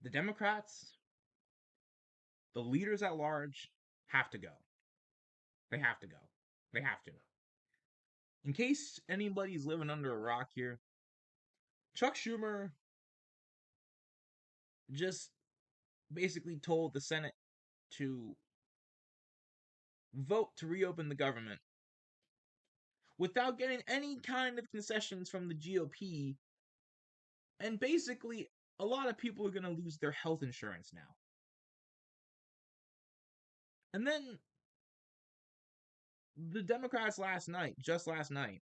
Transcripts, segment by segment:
The Democrats, the leaders at large, have to go. They have to go. They have to. In case anybody's living under a rock here, Chuck Schumer just basically told the Senate to vote to reopen the government without getting any kind of concessions from the GOP. And basically, a lot of people are going to lose their health insurance now. And then the Democrats just last night,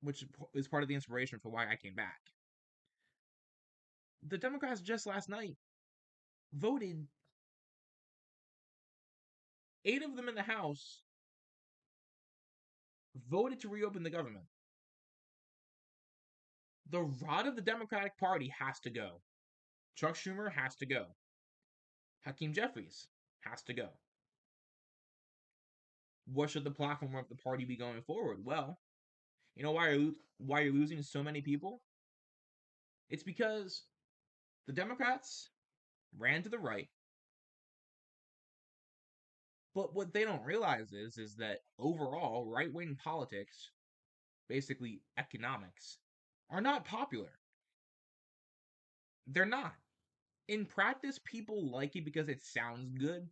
which is part of the inspiration for why I came back, the Democrats just last night voted 8 of them in the House voted to reopen the government. The rod of the Democratic Party has to go. Chuck Schumer has to go. Hakeem Jeffries has to go. What should the platform of the party be going forward? Well, you know why you're losing so many people? It's because the Democrats ran to the right, but what they don't realize is that overall right-wing politics, basically economics, are not popular. They're not. In practice, people like it because it sounds good,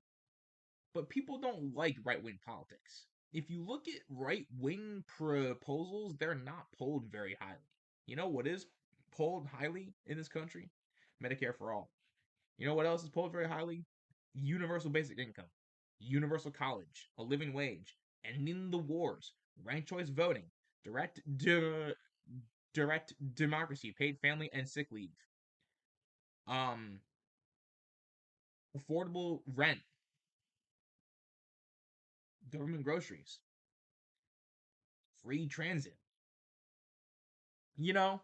but people don't like right wing politics. If you look at right wing proposals, they're not polled very highly. You know what is polled highly in this country? Medicare for all. You know what else is polled very highly? Universal basic income, universal college, a living wage, ending the wars, ranked choice voting, direct democracy, paid family and sick leave, um, affordable rent, government groceries, free transit, you know,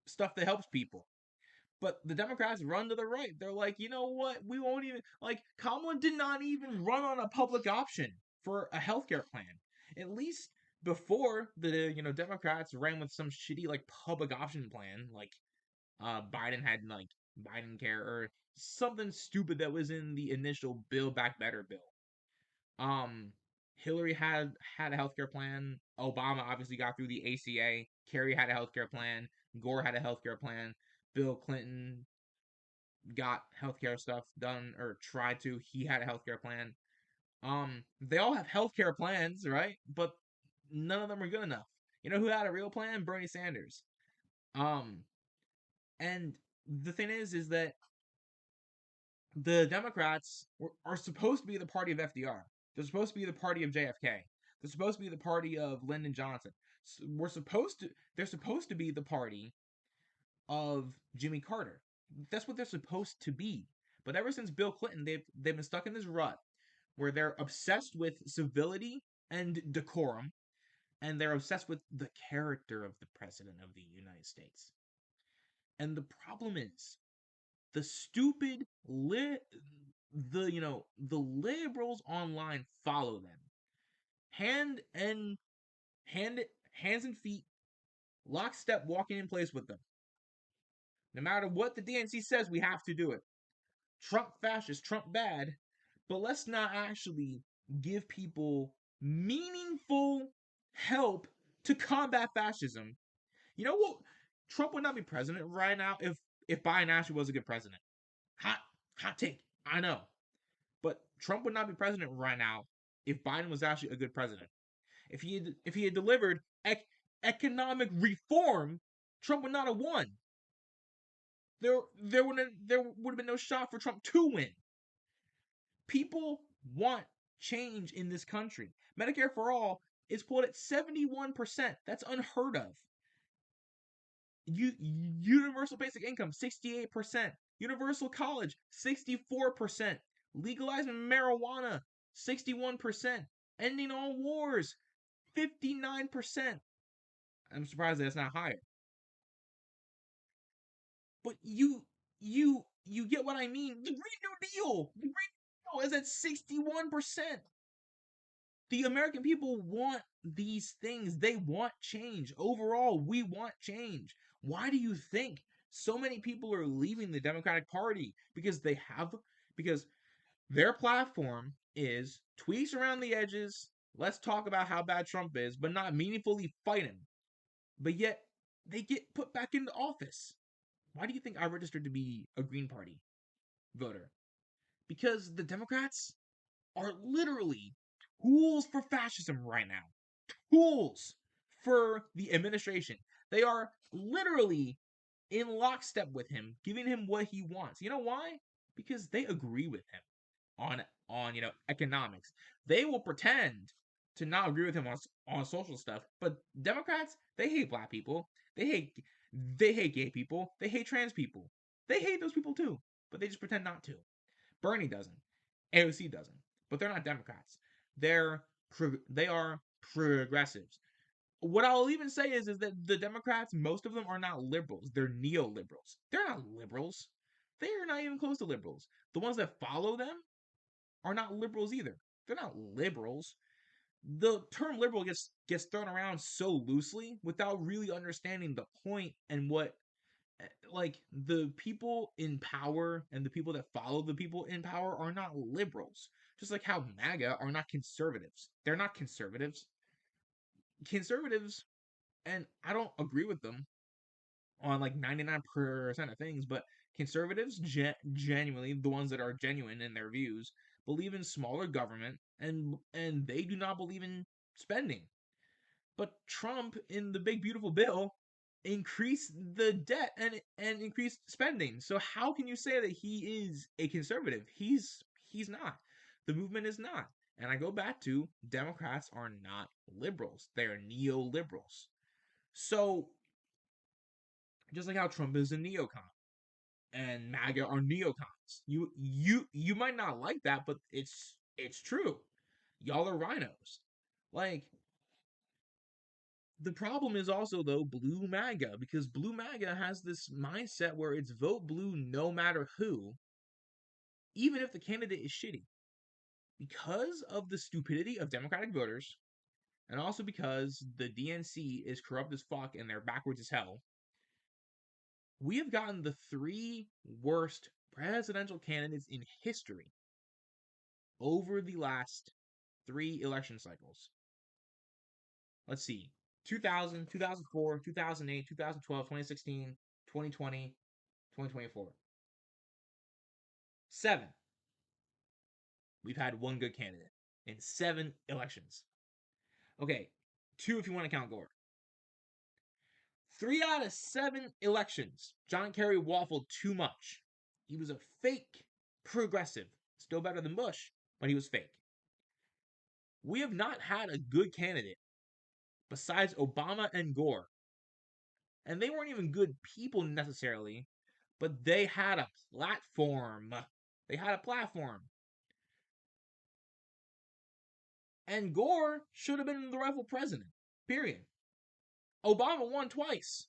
stuff that helps people. But the Democrats run to the right. They're like, you know what? We won't even, like, Kamala did not even run on a public option for a healthcare plan. At least before Democrats ran with some shitty, like, public option plan, like, Biden had, like, Biden Care or something stupid that was in the initial Build Back Better bill. Um, Hillary had a healthcare plan. Obama obviously got through the ACA. Kerry had a healthcare plan. Gore had a healthcare plan. Bill Clinton got healthcare stuff done or tried to. He had a healthcare plan. They all have healthcare plans, right? But none of them are good enough. You know who had a real plan? Bernie Sanders. Um, and the thing is that the Democrats are supposed to be the party of FDR. They're supposed to be the party of JFK. They're supposed to be the party of Lyndon Johnson. They're supposed to be the party of Jimmy Carter. That's what they're supposed to be. But ever since Bill Clinton, they've been stuck in this rut where they're obsessed with civility and decorum, and they're obsessed with the character of the president of the United States. And the problem is the stupid the liberals online follow them hand and hands and feet, lockstep, walking in place with them. No matter what the DNC says, we have to do it. Trump fascist, Trump bad, but let's not actually give people meaningful help to combat fascism. You know what? Trump would not be president right now if Biden actually was a good president. Hot hot take. I know. But Trump would not be president right now if Biden was actually a good president. If he had delivered economic reform, Trump would not have won. There would have been no shot for Trump to win. People want change in this country. Medicare for all is pulled at 71%. That's unheard of. Universal basic income 68%. Universal college 64%. Legalizing marijuana 61%. Ending all wars 59%. I'm surprised that it's not higher. But you get what I mean. The Green New Deal. The Green New Deal is at 61%. The American people want these things. They want change. Overall, we want change. Why do you think So many people are leaving the Democratic Party because their platform is tweaks around the edges. Let's talk about how bad Trump is, but not meaningfully fight him. But yet they get put back into office. Why do you think I registered to be a Green Party voter? Because the Democrats are literally tools for fascism right now. Tools for the administration. They are literally in lockstep with him, giving him what he wants. You know why? Because they agree with him on economics. They will pretend to not agree with him on social stuff, but Democrats, they hate black people. They hate gay people. They hate trans people. They hate those people too, but they just pretend not to. Bernie doesn't. AOC doesn't. But they're not Democrats. They are progressives. What I'll even say is that the Democrats, most of them are not liberals. They're neoliberals. They're not liberals. They are not even close to liberals. The ones that follow them are not liberals either. They're not liberals. The term liberal gets thrown around so loosely without really understanding the point and what like the people in power and the people that follow the people in power are not liberals. Just like how MAGA are not conservatives. They're not conservatives. Conservatives, and I don't agree with them on like 99% of things, but conservatives, genuinely, the ones that are genuine in their views, believe in smaller government, and they do not believe in spending. But Trump, in the big beautiful bill, increased the debt and increased spending. So how can you say that he is a conservative? He's not. The movement is not. And I go back to Democrats are not liberals. They are neoliberals. So just like how Trump is a neocon and MAGA are neocons. You might not like that, but it's true. Y'all are rhinos. Like the problem is also though blue MAGA because blue MAGA has this mindset where it's vote blue no matter who, even if the candidate is shitty. Because of the stupidity of Democratic voters, and also because the DNC is corrupt as fuck and they're backwards as hell, we have gotten the three worst presidential candidates in history over the last three election cycles. Let's see. 2000, 2004, 2008, 2012, 2016, 2020, 2024. Seven. We've had one good candidate in 7 elections. Okay, 2 if you want to count Gore. 3 out of 7 elections, John Kerry waffled too much. He was a fake progressive. Still better than Bush, but he was fake. We have not had a good candidate besides Obama and Gore. And they weren't even good people necessarily, but they had a platform. They had a platform. And Gore should have been the rightful president. Period. Obama won twice.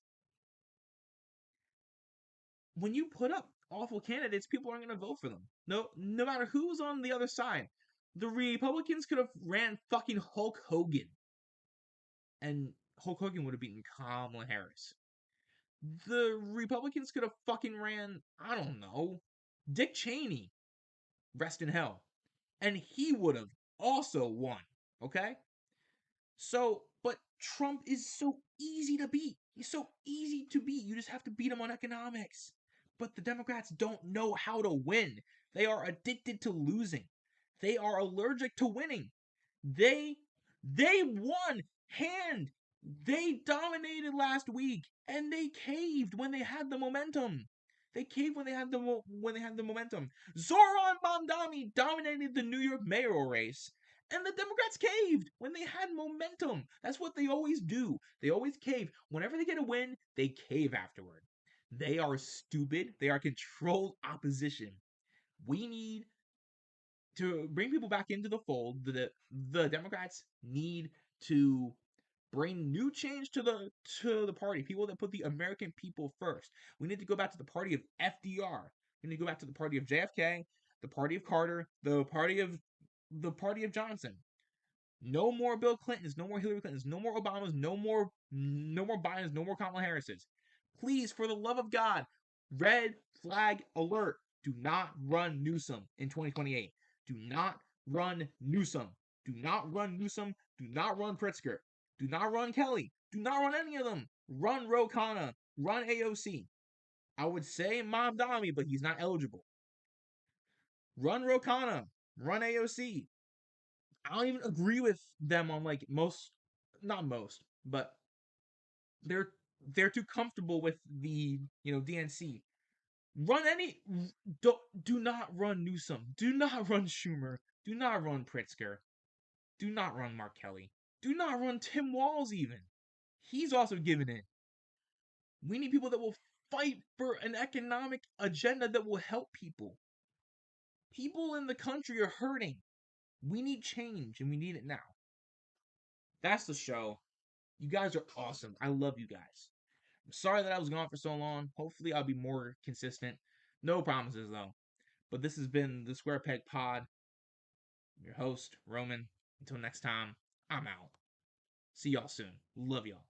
When you put up awful candidates, people aren't going to vote for them. No matter who's on the other side. The Republicans could have ran fucking Hulk Hogan. And Hulk Hogan would have beaten Kamala Harris. The Republicans could have fucking ran, I don't know, Dick Cheney. Rest in hell. And he would have also won. Okay? So, but Trump is so easy to beat. He's so easy to beat. You just have to beat him on economics. But the Democrats don't know how to win. They are addicted to losing. They are allergic to winning. They they won hand. They dominated last week and they caved when they had the momentum. They caved when they had the momentum. Zoran Mamdani dominated the New York mayoral race and the Democrats caved when they had momentum. That's what they always do. They always cave. Whenever they get a win, they cave afterward. They are stupid. They are controlled opposition. We need to bring people back into the fold. The Democrats need to bring new change to the party. People that put the American people first. We need to go back to the party of FDR. We need to go back to the party of JFK, the party of Carter, the party of Johnson. No more Bill Clintons, no more Hillary Clintons, no more Obamas, no more Bidens, no more Kamala Harrises. Please, for the love of God, Red flag alert. Do not run Newsom in 2028. Do not run Newsom. Do not run Newsom. Do not run Pritzker. Do not run Kelly. Do not run any of them. Run Ro Khanna. Run AOC. I would say Mamdani, but he's not eligible. Run Ro Khanna. Run AOC. I don't even agree with them on like most, not most, but they're they're too comfortable with the DNC. Run any do not run Newsom. Do not run Schumer. Do not run Pritzker. Do not run Mark Kelly. Do not run Tim Walz even. He's also giving in. We need people that will fight for an economic agenda that will help people. People in the country are hurting. We need change and we need it now. That's the show. You guys are awesome. I love you guys. I'm sorry that I was gone for so long. Hopefully I'll be more consistent. No promises though. But this has been the Square Peg Pod. I'm your host, Roman. Until next time, I'm out. See y'all soon. Love y'all.